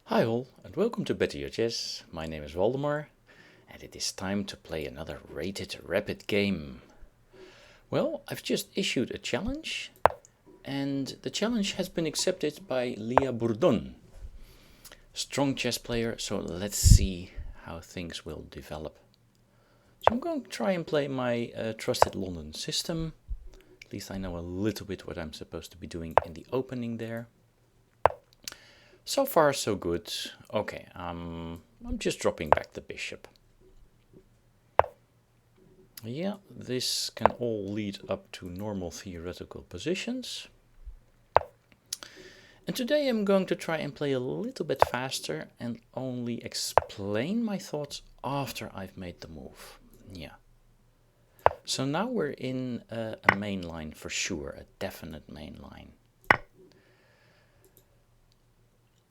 Hi all, and welcome to Better Your Chess. My name is Waldemar, and it is time to play another rated rapid game. Well, I've just issued a challenge, and the challenge has been accepted by Leah Bourdon. Strong chess player, so let's see how things will develop. So I'm going to try and play my trusted London system. At least I know a little bit what I'm supposed to be doing in the opening there. So far, so good. Okay, I'm just dropping back the bishop. Yeah, this can all lead up to normal theoretical positions. And today I'm going to try and play a little bit faster and only explain my thoughts after I've made the move. Yeah. So now we're in a main line for sure, a definite main line.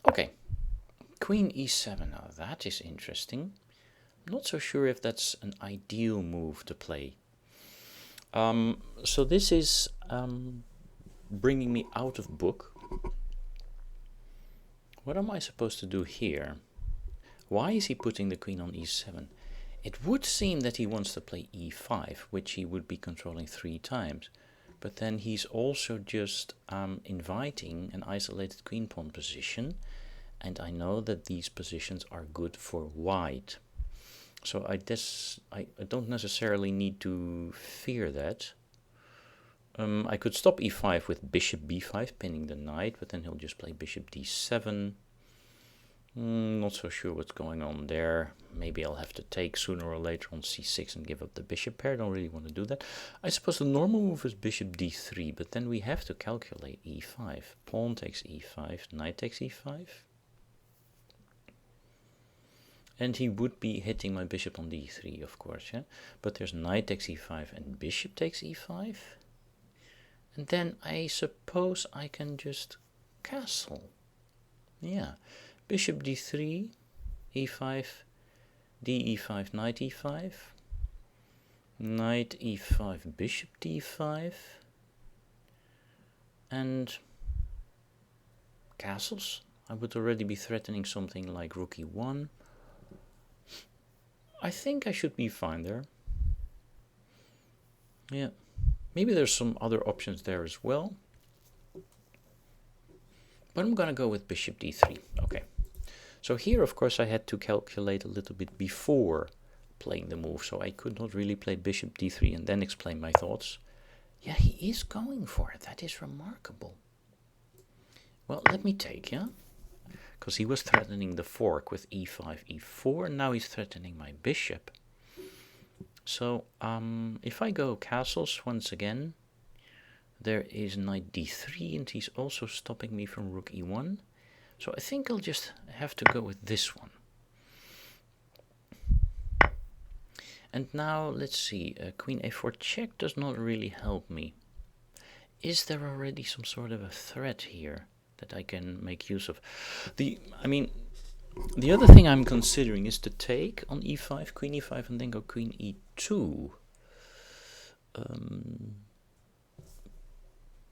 Okay, Queen e7, now that is interesting. I'm not so sure if that's an ideal move to play. So this is bringing me out of book. What am I supposed to do here? Why is he putting the queen on e7? It would seem that he wants to play e5, which he would be controlling 3 times. But then he's also just inviting an isolated queen pawn position. And I know that these positions are good for white. So I don't necessarily need to fear that. I could stop e5 with bishop b5, pinning the knight, but then he'll just play bishop d7. Not so sure what's going on there. Maybe I'll have to take sooner or later on c6 and give up the bishop pair. Don't really want to do that. I suppose the normal move is bishop d3, but then we have to calculate e5. Pawn takes e5, knight takes e5. And he would be hitting my bishop on d3, of course, yeah? But there's knight takes e5 and bishop takes e5. And then I suppose I can just castle. Yeah, bishop d3, e5, d e5, knight e5, knight e5, bishop d5, and castles. I would already be threatening something like rook e1. I think I should be fine there. Yeah. Maybe there's some other options there as well. But I'm going to go with bishop d3. Okay. So here, of course, I had to calculate a little bit before playing the move. So I could not really play bishop d3 and then explain my thoughts. Yeah, he is going for it. That is remarkable. Well, let me take, yeah? Because he was threatening the fork with e5, e4. And now he's threatening my bishop. So if I go castles once again, there is knight d3, and he's also stopping me from rook e1. So I think I'll just have to go with this one. And now let's see, queen a4 check does not really help me. Is there already some sort of a threat here that I can make use of? The other thing I'm considering is to take on e5, queen e5, and then go queen e2.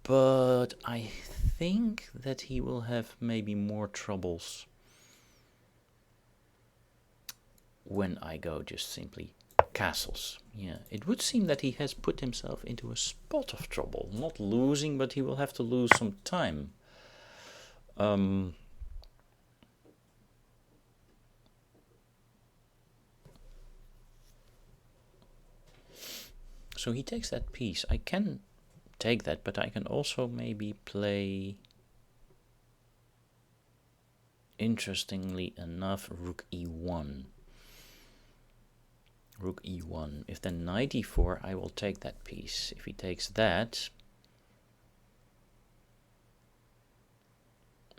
But I think that he will have maybe more troubles when I go just simply castles. Yeah, it would seem that he has put himself into a spot of trouble. Not losing, but he will have to lose some time. So he takes that piece. I can take that, but I can also maybe play, interestingly enough, rook e1. Rook e1. If then knight e4, I will take that piece. If he takes that,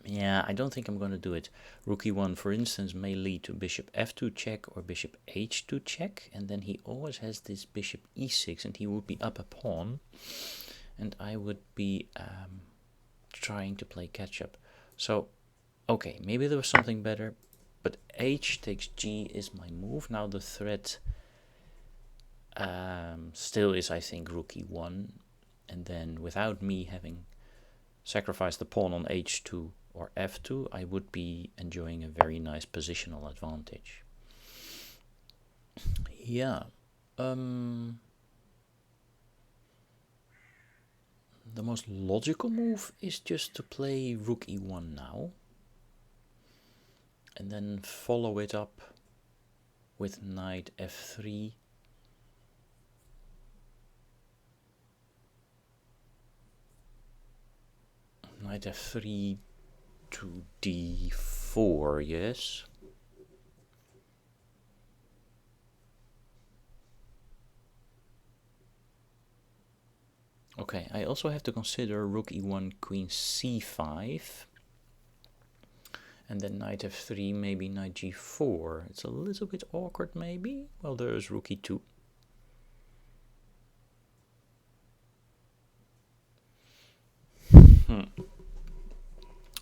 yeah, I don't think I'm going to do it. Rook e1, for instance, may lead to bishop f2 check or bishop h2 check, and then he always has this bishop e6, and he would be up a pawn, and I would be trying to play catch-up. So, okay, maybe there was something better, but h takes g is my move. Now the threat still is, I think, rook e1, and then without me having sacrificed the pawn on h2 or f2, I would be enjoying a very nice positional advantage. Yeah. The most logical move is just to play rook e1 now, and then follow it up with knight f3. Knight f3 to d4, yes. Okay, I also have to consider rook e1, queen c5, and then knight f3, maybe knight g4. It's a little bit awkward, maybe. Well, there's rook e2.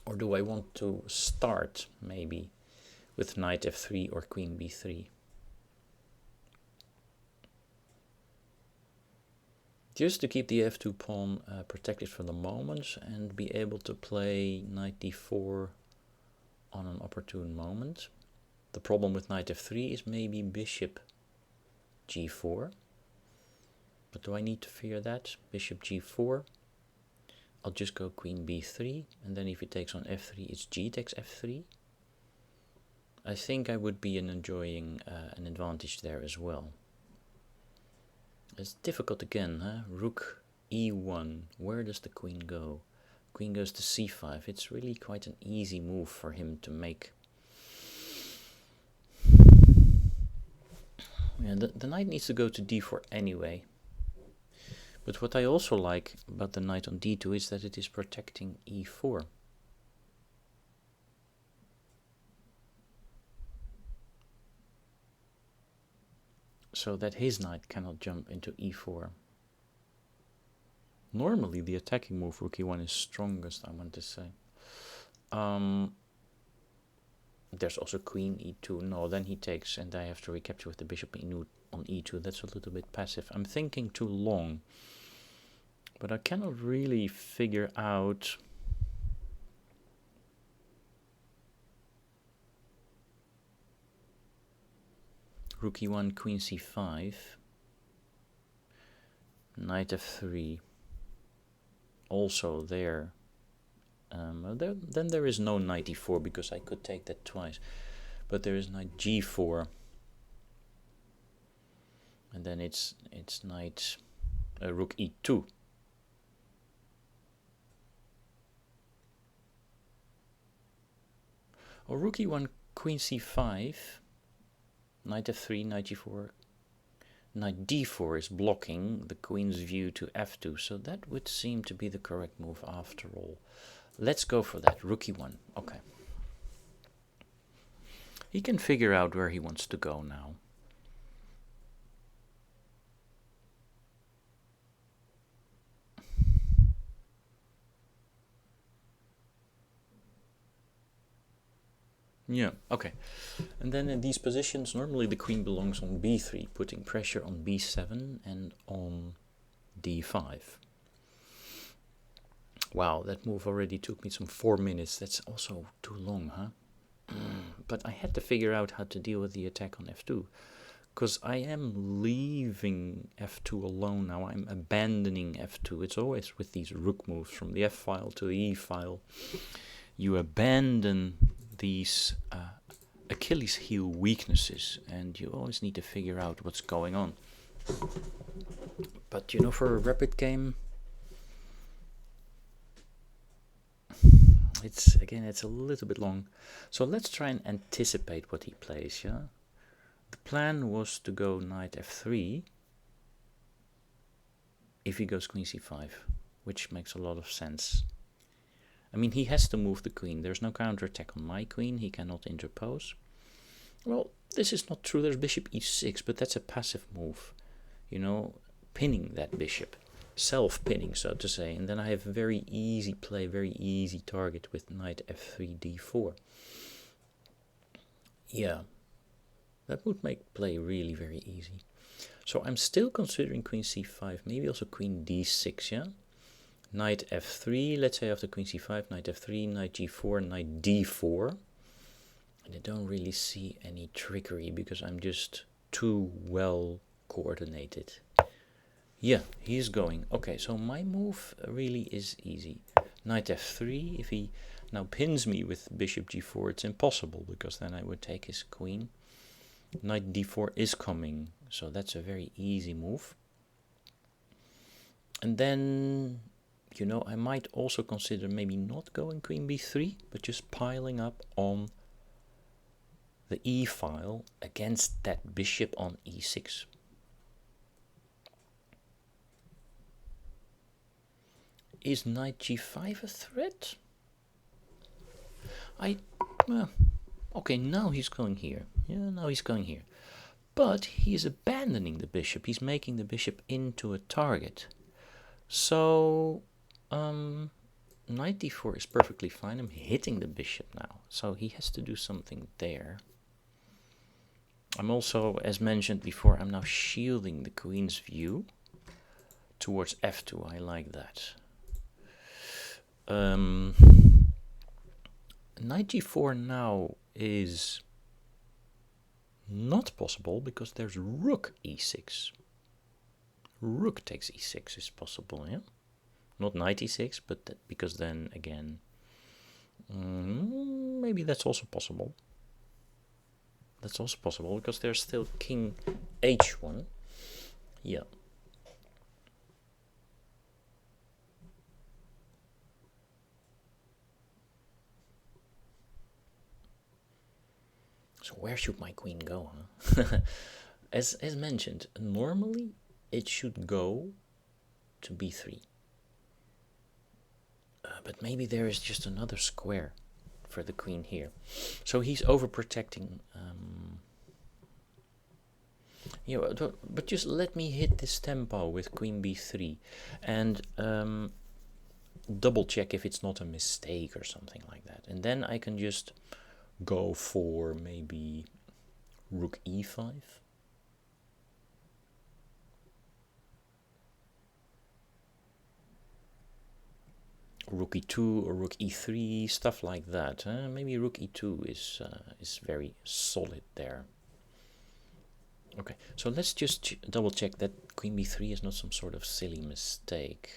Or do I want to start, maybe, with knight f3 or queen b3? Just to keep the f2 pawn protected for the moment and be able to play knight d4 on an opportune moment. The problem with knight f3 is maybe bishop g4. But do I need to fear that? Bishop g4. I'll just go queen b3, and then if he takes on f3, it's g takes f3. I think I would be enjoying an advantage there as well. It's difficult again, huh? Rook e1, where does the queen go? Queen goes to c5. It's really quite an easy move for him to make. Yeah, the knight needs to go to d4 anyway. But what I also like about the knight on d2 is that it is protecting e4. So that his knight cannot jump into e4. Normally the attacking move rook e1 is strongest, I want to say. There's also queen e2. No, then he takes and I have to recapture with the bishop on e2. That's a little bit passive. I'm thinking too long. But I cannot really figure out rook e1, queen c5, knight f3. Also there. Then there is no knight e4 because I could take that twice. But there is knight g4. And then it's knight rook e2. Or rook e1, queen c5, knight f3, knight g4, knight d4 is blocking the queen's view to f2, so that would seem to be the correct move after all. Let's go for that, rook e1, okay. He can figure out where he wants to go now. Yeah, okay. And then in these positions, normally the queen belongs on b3, putting pressure on b7 and on d5. Wow, that move already took me some 4 minutes. That's also too long, huh? But I had to figure out how to deal with the attack on f2. Because I am leaving f2 alone now. I'm abandoning f2. It's always with these rook moves from the f file to the e file. You abandon these Achilles heel weaknesses, and you always need to figure out what's going on. But you know, for a rapid game, it's a little bit long. So let's try and anticipate what he plays. Yeah, the plan was to go knight f3 if he goes queen c5, which makes a lot of sense. I mean, he has to move the queen. There's no counterattack on my queen. He cannot interpose. Well, this is not true. There's bishop e6, but that's a passive move. You know, pinning that bishop. Self-pinning, so to say. And then I have very easy play, very easy target with knight f3, d4. Yeah, that would make play really very easy. So I'm still considering queen c5, maybe also queen d6, yeah? Knight f3, let's say after queen c5, knight f3, knight g4, knight d4. And I don't really see any trickery because I'm just too well coordinated. Yeah, he's going. Okay, so my move really is easy. Knight f3, if he now pins me with bishop g4, it's impossible because then I would take his queen. Knight d4 is coming, so that's a very easy move. And then, you know, I might also consider maybe not going queen b3, but just piling up on the e file against that bishop on e6. Is knight g5 a threat? Well, okay, now he's going here. Yeah, now he's going here. But he is abandoning the bishop. He's making the bishop into a target. So, knight d4 is perfectly fine. I'm hitting the bishop now. So he has to do something there. I'm also, as mentioned before, I'm now shielding the queen's view towards f2. I like that. Knight g4 now is not possible because there's rook e6. Rook takes e6 is possible, yeah? Not knight e6, but because then again, maybe that's also possible. That's also possible because there's still king h1. Yeah. So where should my queen go, huh? As mentioned, normally it should go to b3. But maybe there is just another square for the queen here. So he's overprotecting. But just let me hit this tempo with queen b3 and double check if it's not a mistake or something like that. And then I can just go for maybe rook e5. Rook e2 or rook e3, stuff like that. Maybe rook e2 is very solid there. Okay, so let's just double check that queen b3 is not some sort of silly mistake.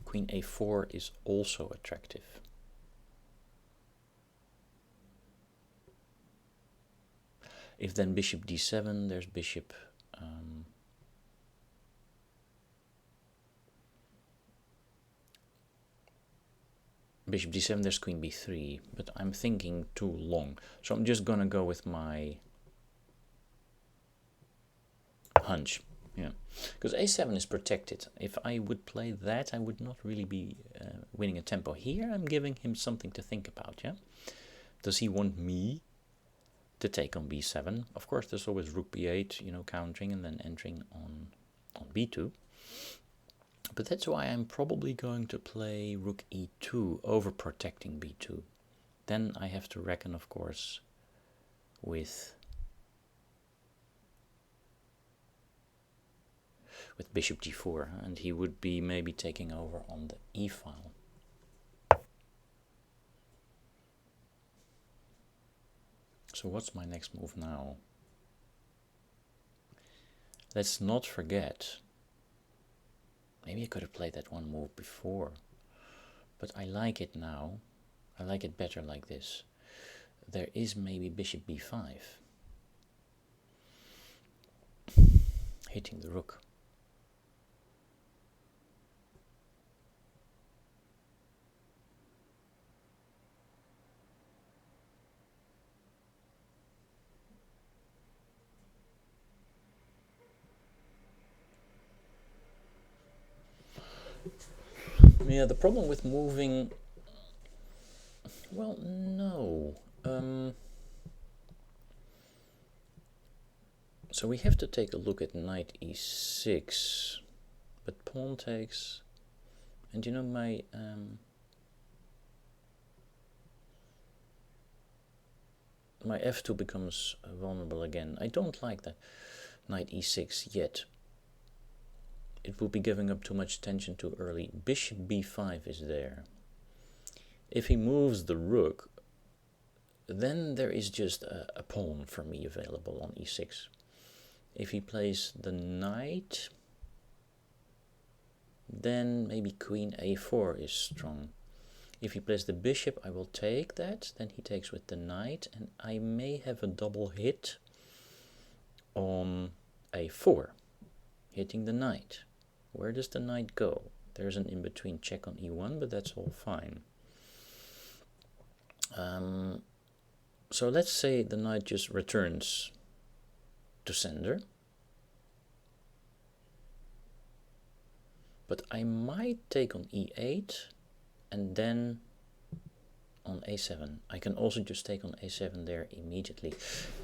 Queen a4 is also attractive. If then bishop d7, there's bishop bishop d7, there's queen b3, but I'm thinking too long. So I'm just gonna go with my hunch. Yeah, because a7 is protected. If I would play that, I would not really be winning a tempo. Here I'm giving him something to think about, yeah? Does he want me to take on b7? Of course, there's always rook b8, you know, countering and then entering on b2. But that's why I'm probably going to play rook e2 over protecting b2. Then I have to reckon, of course, with bishop g4, and he would be maybe taking over on the e file. So what's my next move now? Let's not forget, maybe I could have played that one move before, but I like it now. I like it better like this. There is maybe bishop b5, hitting the rook. Yeah, the problem with moving, well, no. So we have to take a look at knight e6, but pawn takes, and you know my my f2 becomes vulnerable again. I don't like that. Knight e6 yet. It will be giving up too much attention too early. Bishop b5 is there. If he moves the rook, then there is just a pawn for me available on e6. If he plays the knight, then maybe queen a4 is strong. If he plays the bishop, I will take that. Then he takes with the knight, and I may have a double hit on a4, hitting the knight. Where does the knight go? There's an in-between check on e1, but that's all fine. So let's say the knight just returns to sender. But I might take on e8 and then on a7. I can also just take on a7 there immediately.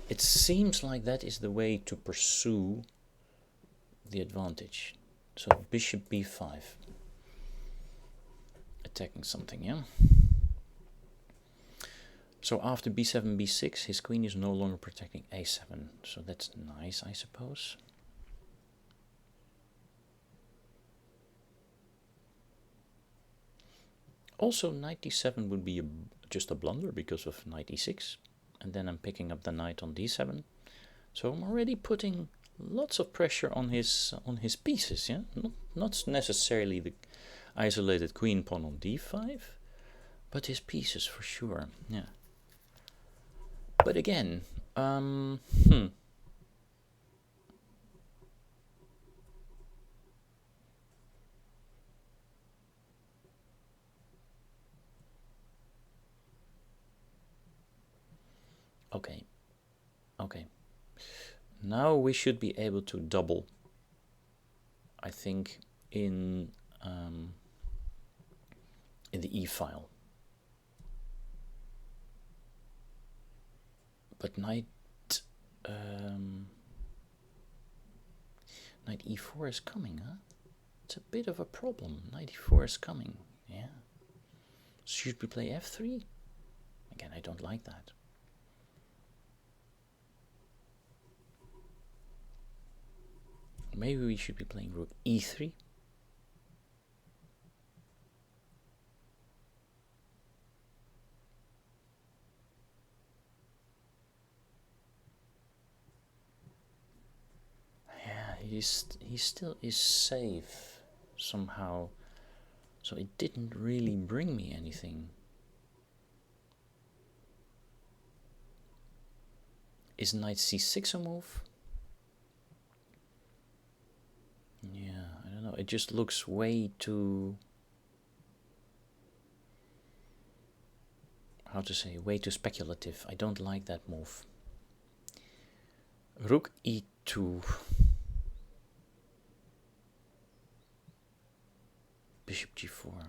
It seems like that is the way to pursue the advantage. So bishop b5. Attacking something, yeah? So after b7, b6, his queen is no longer protecting a7. So that's nice, I suppose. Also, knight d7 would be just a blunder because of knight e6. And then I'm picking up the knight on d7. So I'm already putting lots of pressure on his pieces, yeah? Not necessarily the isolated queen pawn on d5, but his pieces for sure, yeah. But again, okay. Now we should be able to double, I think, in the e-file. But knight e4 is coming, huh? It's a bit of a problem. Knight e4 is coming, yeah. Should we play f3? Again, I don't like that. Maybe we should be playing rook e3. Yeah, he still is safe somehow. So it didn't really bring me anything. Is knight c6 a move? Yeah, I don't know. It just looks way too, how to say, way too speculative. I don't like that move. Rook e2. Bishop g4.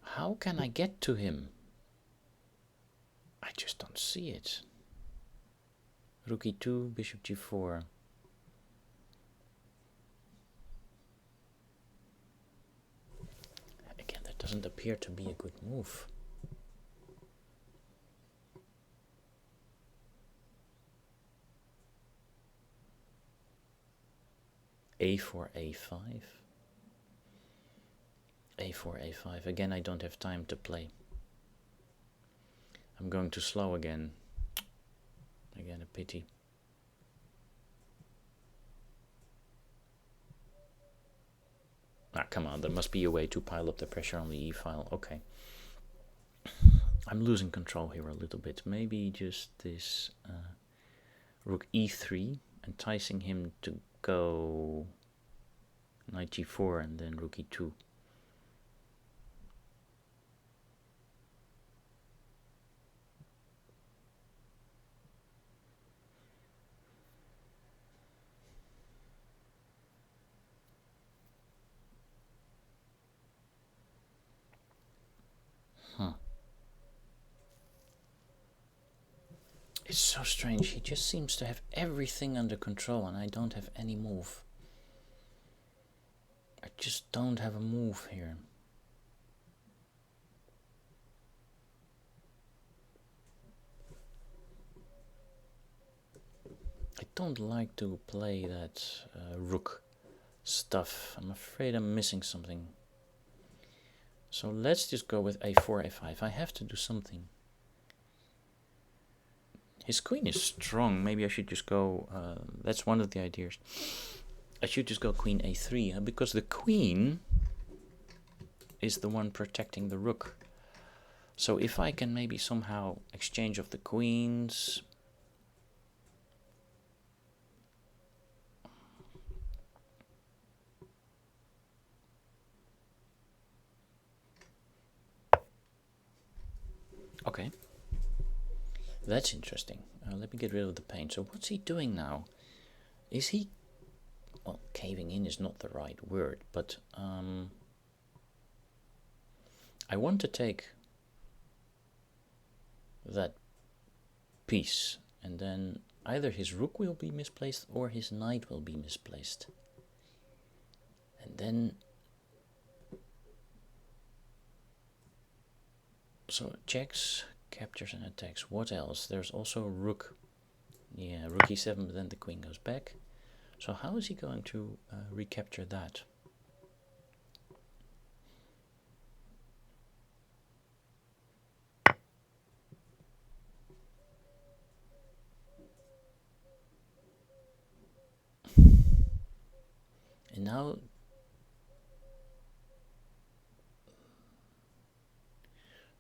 How can I get to him? I just don't see it. Rook e2, bishop g4. Again, that doesn't appear to be a good move. a4, a5. a4, a5. Again, I don't have time to play. I'm going too slow again. Again, a pity. Ah, come on, there must be a way to pile up the pressure on the e-file. Okay. I'm losing control here a little bit. Maybe just this rook e3, enticing him to go knight g4 and then rook e2. It's so strange. He just seems to have everything under control and I don't have any move. I just don't have a move here. I don't like to play that rook stuff. I'm afraid I'm missing something. So let's just go with a4, a5. I have to do something. His queen is strong. Maybe I should just go... that's one of the ideas. I should just go queen a3, because the queen is the one protecting the rook. So if I can maybe somehow exchange of the queens... Okay. That's interesting. Let me get rid of the pain. So what's he doing now? Is he... Well, caving in is not the right word, but I want to take that piece, and then either his rook will be misplaced or his knight will be misplaced. And then... So checks, captures and attacks. What else? There's also rook. Yeah, rook e7, but then the queen goes back. So how is he going to recapture that? And now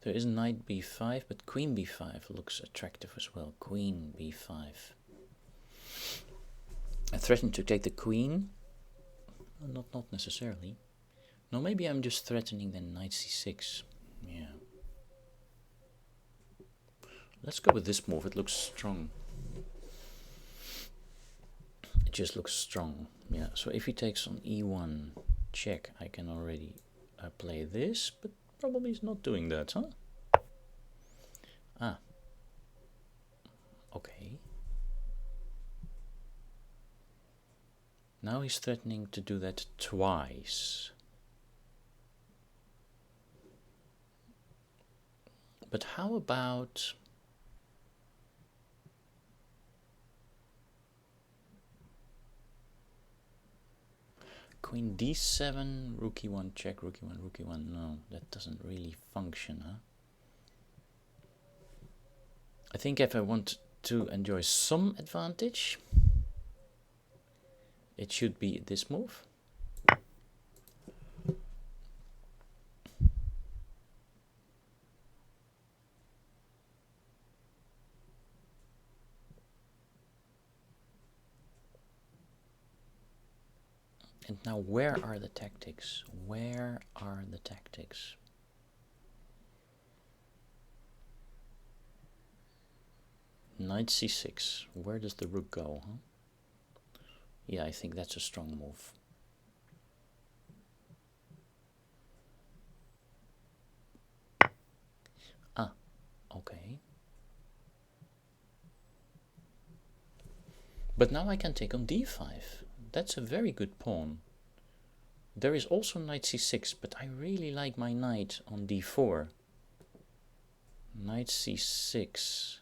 there is knight b5, but queen b5 looks attractive as well. Queen b5. I threatened to take the queen. Not necessarily. No, maybe I'm just threatening then knight c6. Yeah. Let's go with this move. It looks strong. It just looks strong. Yeah. So if he takes on e1 check, I can already play this, but probably he's not doing that, huh? Ah. Okay. Now he's threatening to do that twice. But how about... Queen d7, rook e1 check, rook e1, rook e1. No, that doesn't really function, huh? I think if I want to enjoy some advantage, it should be this move. And now where are the tactics? Where are the tactics? Knight c6. Where does the rook go, huh? Yeah, I think that's a strong move. Ah, okay. But now I can take on d5. That's a very good pawn. There is also knight c6, but I really like my knight on d4. Knight c6.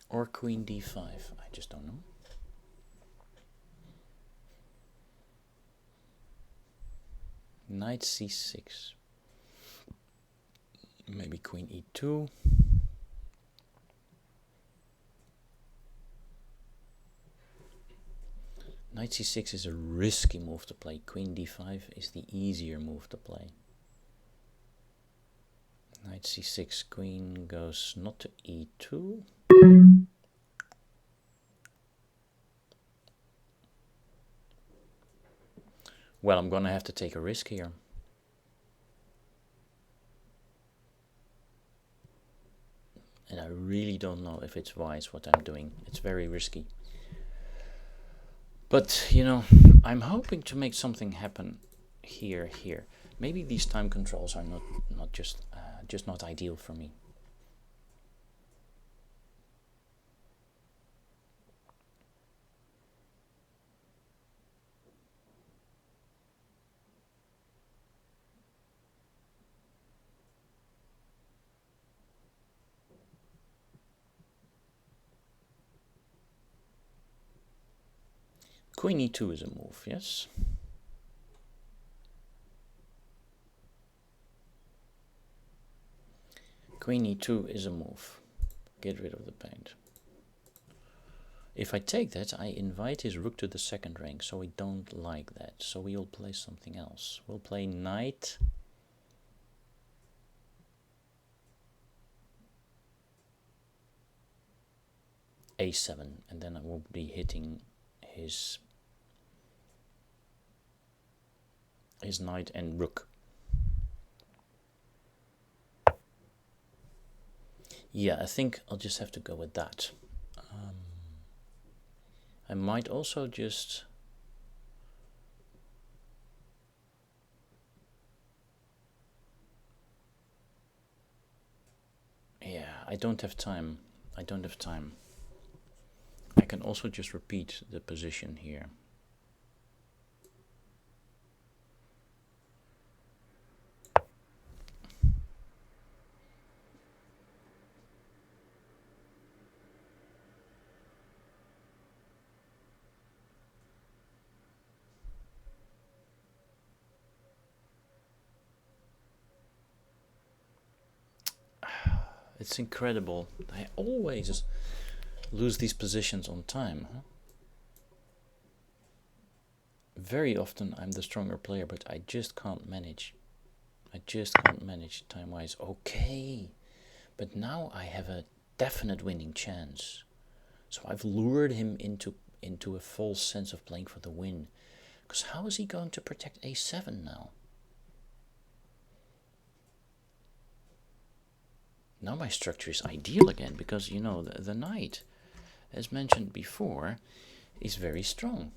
Or queen d5, I just don't know. Knight c6. Maybe queen e2. Knight c6 is a risky move to play. Queen d5 is the easier move to play. Knight c6, queen goes not to e2. Well, I'm gonna have to take a risk here. And I really don't know if it's wise what I'm doing. It's very risky. But, you know, I'm hoping to make something happen here. Maybe these time controls are not just not ideal for me. Queen e2 is a move, yes? Queen e2 is a move. Get rid of the paint. If I take that, I invite his rook to the second rank, so we don't like that. So we'll play something else. We'll play knight a7, and then I will be hitting his knight and rook. Yeah, I think I'll just have to go with that. I might also just... Yeah, I don't have time. I don't have time. I can also just repeat the position here. It's incredible. I always lose these positions on time. Huh? Very often I'm the stronger player, but I just can't manage. I just can't manage time-wise. Okay, but now I have a definite winning chance. So I've lured him into a false sense of playing for the win. Because how is he going to protect a7 now? Now my structure is ideal again, because, you know, the knight, as mentioned before, is very strong.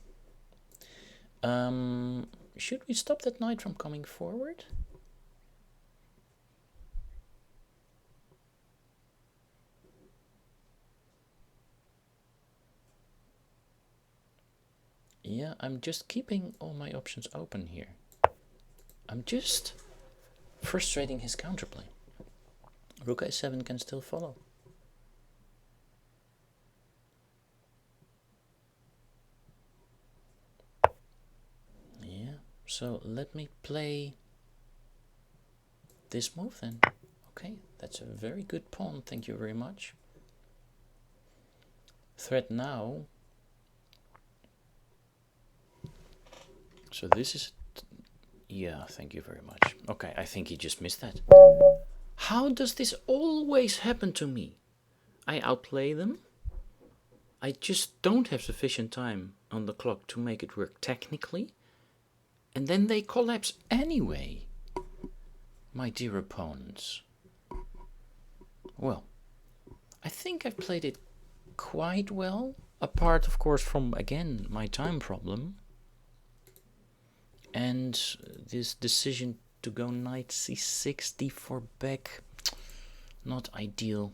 Should we stop that knight from coming forward? Yeah, I'm just keeping all my options open here. I'm just frustrating his counterplay. Rook a7 can still follow. Yeah, so let me play this move then. Okay, that's a very good pawn, thank you very much. Threat now. So this is... yeah, thank you very much. Okay, I think he just missed that. How does this always happen to me? I outplay them. I just don't have sufficient time on the clock to make it work technically. And then they collapse anyway. My dear opponents. Well, I think I've played it quite well. Apart, of course, from, again, my time problem. And this decision to go knight c6, d4 back, not ideal.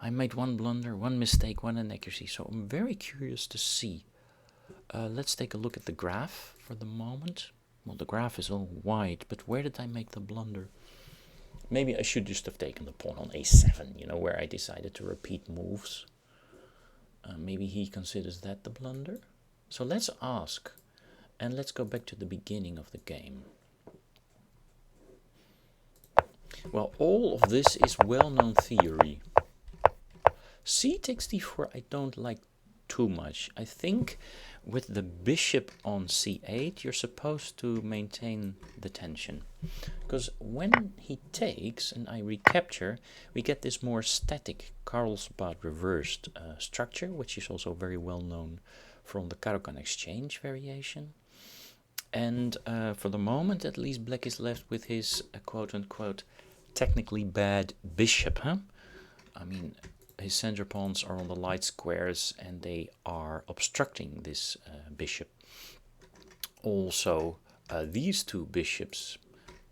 I made one blunder, one mistake, one inaccuracy, so I'm very curious to see. Let's take a look at the graph for the moment. Well, the graph is all white, but where did I make the blunder? Maybe I should just have taken the pawn on a7, you know, where I decided to repeat moves. Maybe he considers that the blunder. So let's ask. And let's go back to the beginning of the game. Well, all of this is well-known theory. C takes d4 I don't like too much. I think with the bishop on c8 you're supposed to maintain the tension. Because when he takes and I recapture, we get this more static Carlsbad reversed structure, which is also very well known from the Caro-Kann exchange variation. And for the moment, at least, black is left with his quote-unquote technically bad bishop. Huh? I mean, his center pawns are on the light squares and they are obstructing this bishop. Also, these two bishops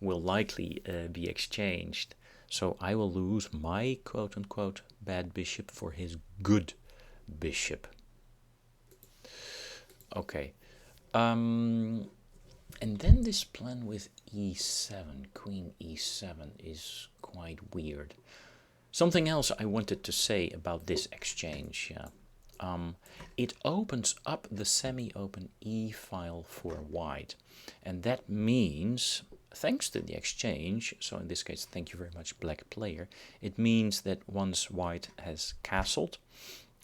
will likely be exchanged. So I will lose my quote-unquote bad bishop for his good bishop. Okay. And then this plan with e7, queen e7, is quite weird. Something else I wanted to say about this exchange. Yeah. it opens up the semi-open e-file for white. And that means, thanks to the exchange, so in this case, thank you very much, black player, it means that once white has castled,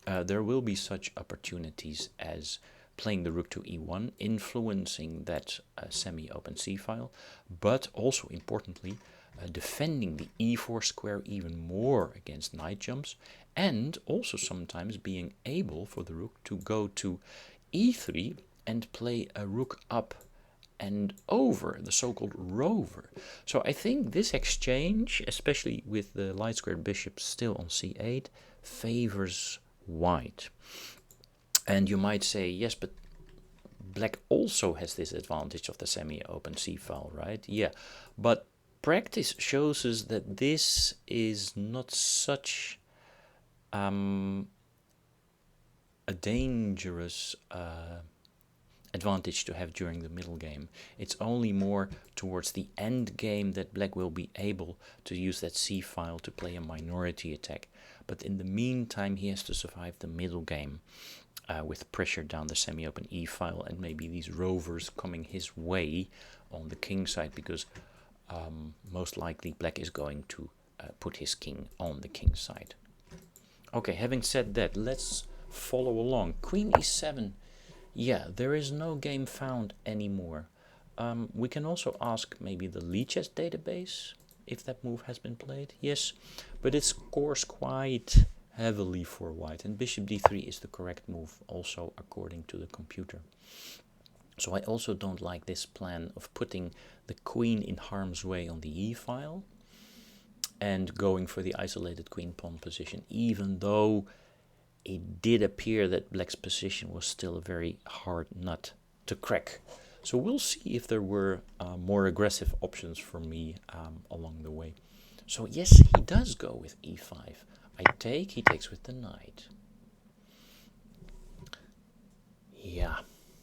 there will be such opportunities as playing the rook to e1, influencing that semi-open c-file, but also importantly, defending the e4 square even more against knight jumps, and also sometimes being able for the rook to go to e3 and play a rook up and over, the so-called rover. So I think this exchange, especially with the light squared bishop still on c8, favors white. And you might say, yes, but black also has this advantage of the semi-open c-file, right? Yeah, but practice shows us that this is not such a dangerous advantage to have during the middle game. It's only more towards the end game that black will be able to use that c-file to play a minority attack. But in the meantime, he has to survive the middle game with pressure down the semi-open e-file and maybe these rovers coming his way on the king side, because most likely black is going to put his king on the king side. Okay, having said that, let's follow along. Queen e7. Yeah, there is no game found anymore. We can also ask maybe the Lichess database if that move has been played. Yes, but it scores quite heavily for white, and bishop d3 is the correct move also according to the computer. So I also don't like this plan of putting the queen in harm's way on the e-file and going for the isolated queen pawn position, even though it did appear that black's position was still a very hard nut to crack. So we'll see if there were more aggressive options for me along the way. So yes, he does go with e5. I take, he takes with the knight. Yeah,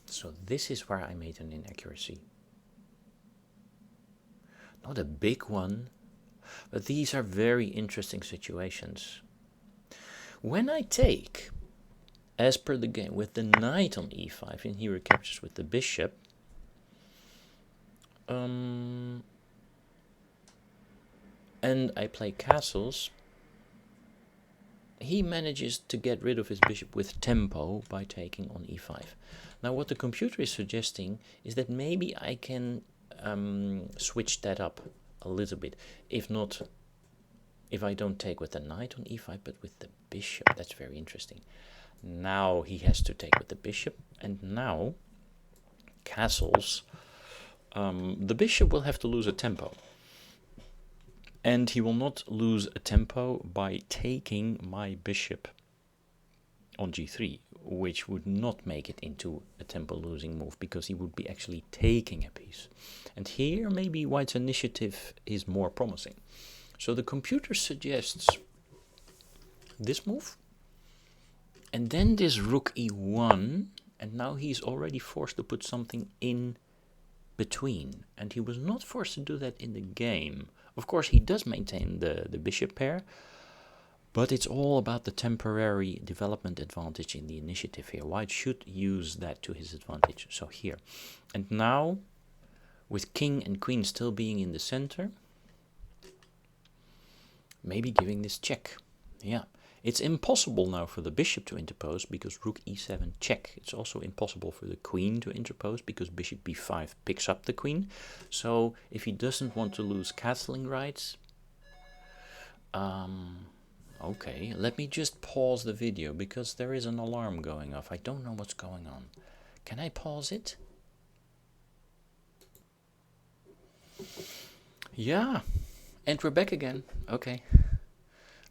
so this is where I made an inaccuracy. Not a big one, but these are very interesting situations. When I take, as per the game, with the knight on e5 and he recaptures with the bishop, and I play castles, he manages to get rid of his bishop with tempo by taking on e5. Now what the computer is suggesting is that maybe I can switch that up a little bit. If not, if I don't take with the knight on e5, but with the bishop. That's very interesting. Now he has to take with the bishop, and now castles, the bishop will have to lose a tempo. And he will not lose a tempo by taking my bishop on g3, which would not make it into a tempo losing move, because he would be actually taking a piece. And here maybe white's initiative is more promising. So the computer suggests this move, and then this rook e1, and now he's already forced to put something in between, and he was not forced to do that in the game. Of course, he does maintain the bishop pair, but it's all about the temporary development advantage in the initiative here. White should use that to his advantage. So here. And now, with king and queen still being in the center, maybe giving this check. Yeah. It's impossible now for the bishop to interpose because rook e7 check. It's also impossible for the queen to interpose because bishop b5 picks up the queen. So if he doesn't want to lose castling rights, okay, let me just pause the video because there is an alarm going off. I don't know what's going on. Can I pause it? Yeah, and we're back again. Okay.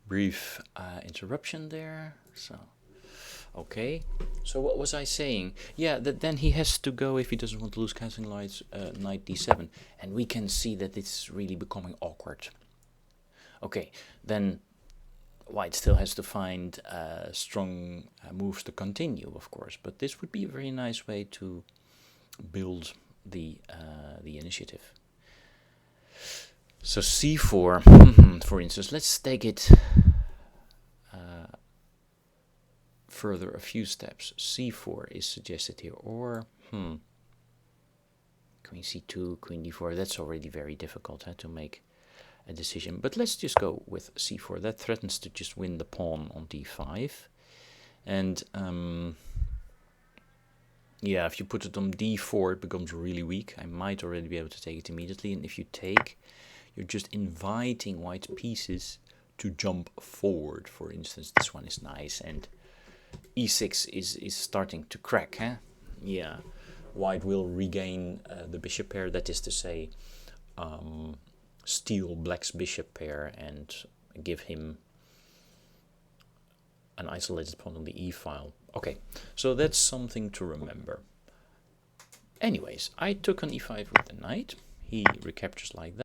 Brief interruption there. So, okay. So what was I saying? Yeah, that then he has to go, if he doesn't want to lose castling rights, knight d7. And we can see that it's really becoming awkward. Okay, then white still has to find strong moves to continue, of course. But this would be a very nice way to build the initiative. So c4, for instance, let's take it further a few steps. c4 is suggested here, or queen c2, queen d4. That's already very difficult to make a decision. But let's just go with c4. That threatens to just win the pawn on d5. And yeah, if you put it on d4, it becomes really weak. I might already be able to take it immediately. And if you take, you're just inviting white pieces to jump forward. For instance, this one is nice, and e6 is starting to crack. Yeah, white will regain the bishop pair. That is to say, steal black's bishop pair and give him an isolated pawn on the e file. Okay, so that's something to remember. Anyways, I took on e5 with the knight. He recaptures like that.